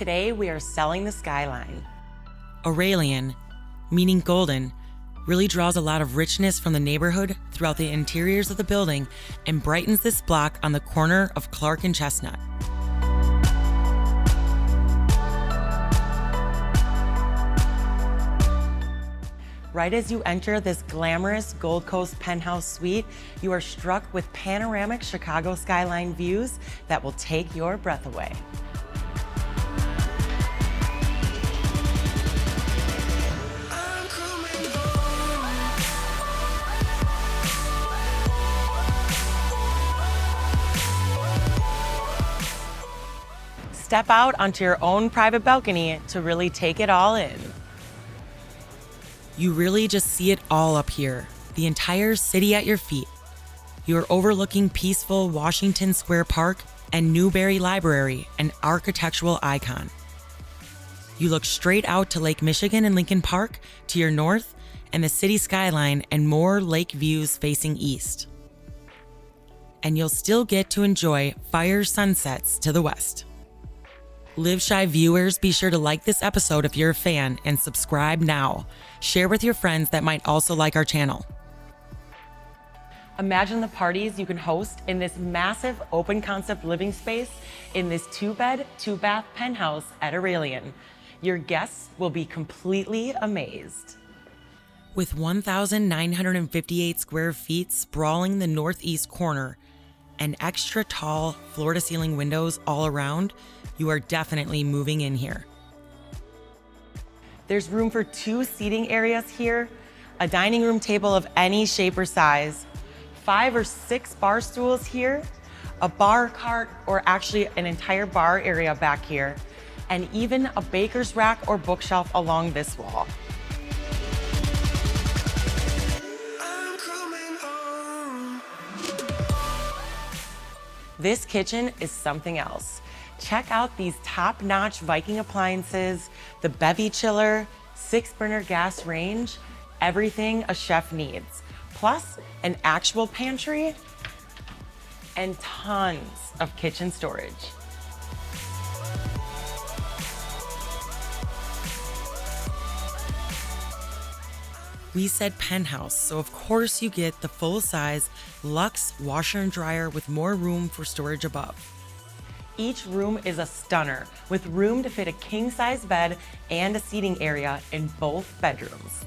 Today we are selling the skyline. Aurelien, meaning golden, really draws a lot of richness from the neighborhood throughout the interiors of the building and brightens this block on the corner of Clark and Chestnut. Right as you enter this glamorous Gold Coast penthouse suite, you are struck with panoramic Chicago skyline views that will take your breath away. Step out onto your own private balcony to really take it all in. You really just see it all up here, the entire city at your feet. You're overlooking peaceful Washington Square Park and Newberry Library, an architectural icon. You look straight out to Lake Michigan and Lincoln Park to your north, and the city skyline and more lake views facing east. And you'll still get to enjoy fire sunsets to the west. Live Shy viewers, be sure to like this episode if you're a fan and subscribe now. Share with your friends that might also like our channel. Imagine the parties you can host in this massive open concept living space in this 2-bed, 2-bath penthouse at Aurelien. Your guests will be completely amazed. With 1,958 square feet sprawling the northeast corner and extra tall floor-to-ceiling windows all around, you are definitely moving in here. There's room for 2 seating areas here, a dining room table of any shape or size, 5 or 6 bar stools here, a bar cart or actually an entire bar area back here, and even a baker's rack or bookshelf along this wall. This kitchen is something else. Check out these top-notch Viking appliances, the Bevy chiller, 6-burner gas range, everything a chef needs. Plus an actual pantry and tons of kitchen storage. We said penthouse, so of course you get the full-size luxe washer and dryer with more room for storage above. Each room is a stunner, with room to fit a king-size bed and a seating area in both bedrooms.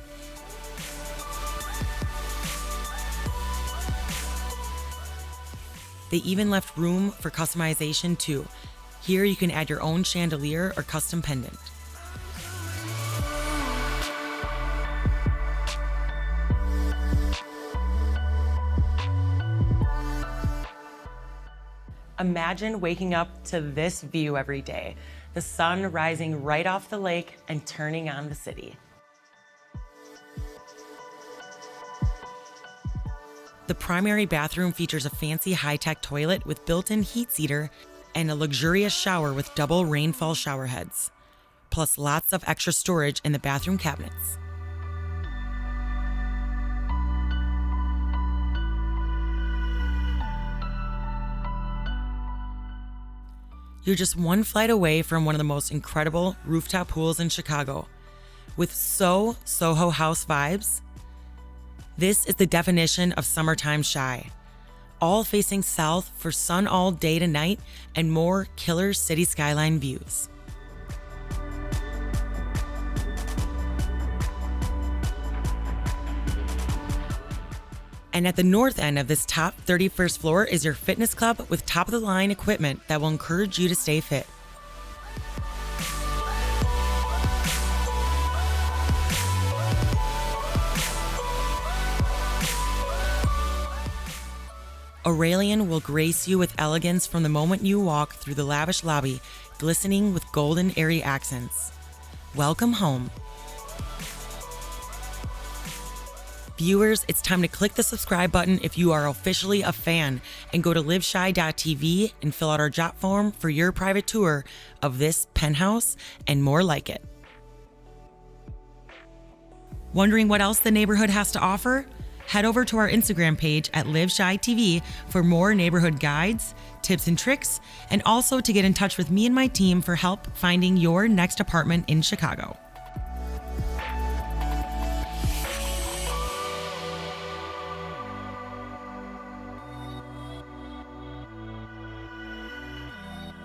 They even left room for customization too. Here you can add your own chandelier or custom pendant. Imagine waking up to this view every day, the sun rising right off the lake and turning on the city. The primary bathroom features a fancy high-tech toilet with built-in heat seater and a luxurious shower with double rainfall shower heads, plus lots of extra storage in the bathroom cabinets. You're just one flight away from one of the most incredible rooftop pools in Chicago. With Soho House vibes, this is the definition of summertime shy. All facing south for sun all day to night and more killer city skyline views. And at the north end of this top 31st floor is your fitness club with top-of-the-line equipment that will encourage you to stay fit. Aurelien will grace you with elegance from the moment you walk through the lavish lobby, glistening with golden airy accents. Welcome home. Viewers, it's time to click the subscribe button if you are officially a fan and go to liveshy.tv and fill out our jot form for your private tour of this penthouse and more like it. Wondering what else the neighborhood has to offer? Head over to our Instagram page at LiveShyTV for more neighborhood guides, tips and tricks, and also to get in touch with me and my team for help finding your next apartment in Chicago.